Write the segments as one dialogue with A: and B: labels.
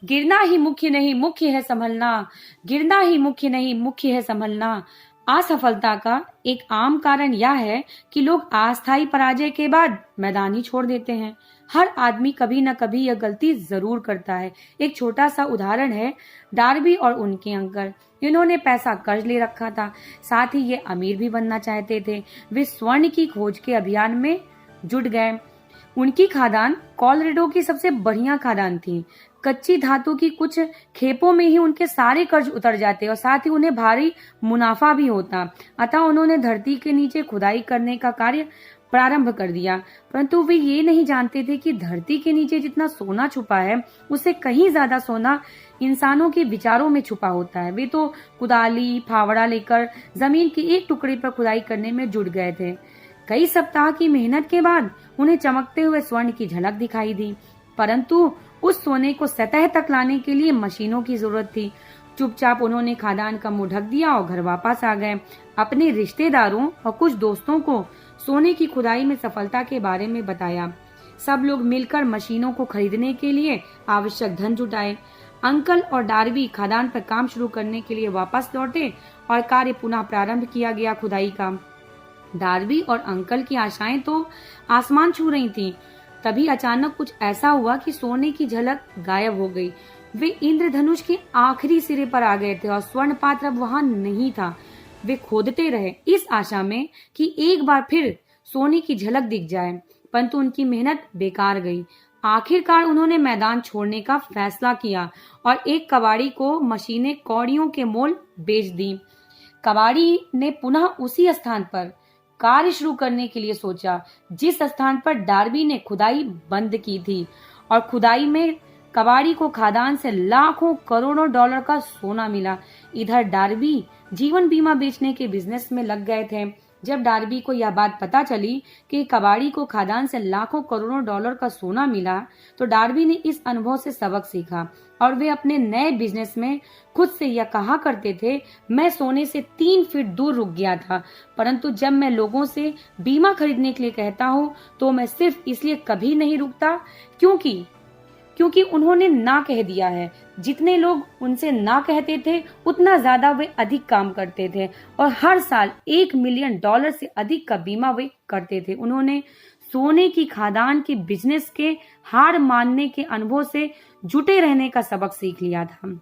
A: गिरना ही मुख्य नहीं, मुख्य है संभलना। गिरना ही मुख्य नहीं, मुख्य है संभलना। असफलता का एक आम कारण यह है कि लोग अस्थायी पराजय के बाद मैदान ही छोड़ देते हैं। हर आदमी कभी न कभी यह गलती जरूर करता है। एक छोटा सा उदाहरण है डार्बी और उनके अंकल। इन्होंने पैसा कर्ज ले रखा था, साथ ही ये अमीर भी बनना चाहते थे। वे स्वर्ण की खोज के अभियान में जुट गए। उनकी खादान कोलोराडो की सबसे बढ़िया खादान थी। कच्ची धातु की कुछ खेपों में ही उनके सारे कर्ज उतर जाते और साथ ही उन्हें भारी मुनाफा भी होता। अतः उन्होंने धरती के नीचे खुदाई करने का कार्य प्रारंभ कर दिया। परंतु वे ये नहीं जानते थे कि धरती के नीचे जितना सोना छुपा है, उससे कहीं ज्यादा सोना इंसानों के विचारों में छुपा होता है। वे तो कुदाली फावड़ा लेकर जमीन के एक टुकड़े पर खुदाई करने में जुट गए थे। कई सप्ताह की मेहनत के बाद उन्हें चमकते हुए स्वर्ण की झलक दिखाई दी, परंतु उस सोने को सतह तक लाने के लिए मशीनों की जरूरत थी। चुपचाप उन्होंने खादान का मुंह ढक दिया और घर वापस आ गए। अपने रिश्तेदारों और कुछ दोस्तों को सोने की खुदाई में सफलता के बारे में बताया। सब लोग मिलकर मशीनों को खरीदने के लिए आवश्यक धन जुटाए। अंकल और डार्बी खादान पर काम शुरू करने के लिए वापस लौटे और कार्य पुनः प्रारंभ किया गया खुदाई का। डार्बी और अंकल की आशाएं तो आसमान छू रही थीं। तभी अचानक कुछ ऐसा हुआ कि सोने की झलक गायब हो गई। वे इंद्रधनुष के आखिरी सिरे पर आ गए थे और स्वर्ण पात्र अब वहां नहीं था। वे खोदते रहे इस आशा में कि एक बार फिर सोने की झलक दिख जाए, परंतु उनकी मेहनत बेकार गई। आखिरकार उन्होंने मैदान छोड़ने का फैसला किया और एक कबाड़ी को मशीनें कौड़ियों के मोल बेच दी। कबाड़ी ने पुनः उसी स्थान पर कार्य शुरू करने के लिए सोचा जिस स्थान पर डार्बी ने खुदाई बंद की थी, और खुदाई में कबाड़ी को खादान से लाखों करोड़ों डॉलर का सोना मिला। इधर डार्बी जीवन बीमा बेचने के बिजनेस में लग गए थे। जब डार्बी को यह बात पता चली कि कबाड़ी को खादान से लाखों करोड़ों डॉलर का सोना मिला, तो डार्बी ने इस अनुभव से सबक सीखा और वे अपने नए बिजनेस में खुद से यह कहा करते थे, मैं सोने से 3 फीट दूर रुक गया था, परंतु जब मैं लोगों से बीमा खरीदने के लिए कहता हूँ तो मैं सिर्फ इसलिए कभी नहीं रुकता क्योंकि उन्होंने ना कह दिया है। जितने लोग उनसे ना कहते थे उतना ज्यादा वे अधिक काम करते थे और हर साल $1 मिलियन से अधिक का बीमा वे करते थे। उन्होंने सोने की खादान के बिजनेस के हार मानने के अनुभव से जुटे रहने का सबक सीख लिया था।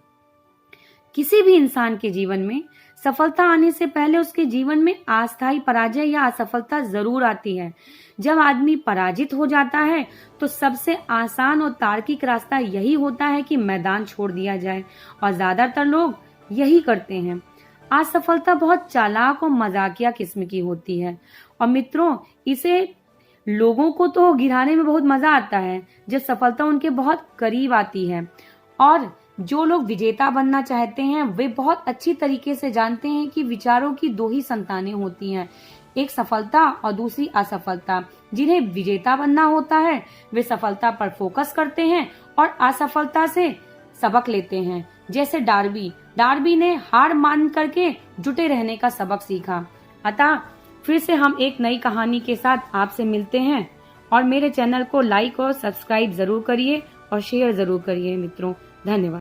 A: किसी भी इंसान के जीवन में सफलता आने से पहले उसके जीवन में अस्थायी पराजय या असफलता जरूर आती है। जब आदमी पराजित हो जाता है तो सबसे आसान और तार्किक रास्ता यही होता है कि मैदान छोड़ दिया जाए, और ज्यादातर लोग यही करते हैं। असफलता बहुत चालाक और मजाकिया किस्म की होती है और मित्रों, इसे लोगों को तो गिराने में बहुत मजा आता है जब सफलता उनके बहुत करीब आती है। और जो लोग विजेता बनना चाहते हैं वे बहुत अच्छी तरीके से जानते हैं कि विचारों की 2 ही संतानें होती हैं, एक सफलता और दूसरी असफलता। जिन्हें विजेता बनना होता है वे सफलता पर फोकस करते हैं और असफलता से सबक लेते हैं। जैसे डार्बी ने हार मान करके जुटे रहने का सबक सीखा। अतः फिर से हम एक नई कहानी के साथ आपसे मिलते हैं, और मेरे चैनल को लाइक और सब्सक्राइब जरूर करिए और शेयर जरूर करिए मित्रों। धन्यवाद।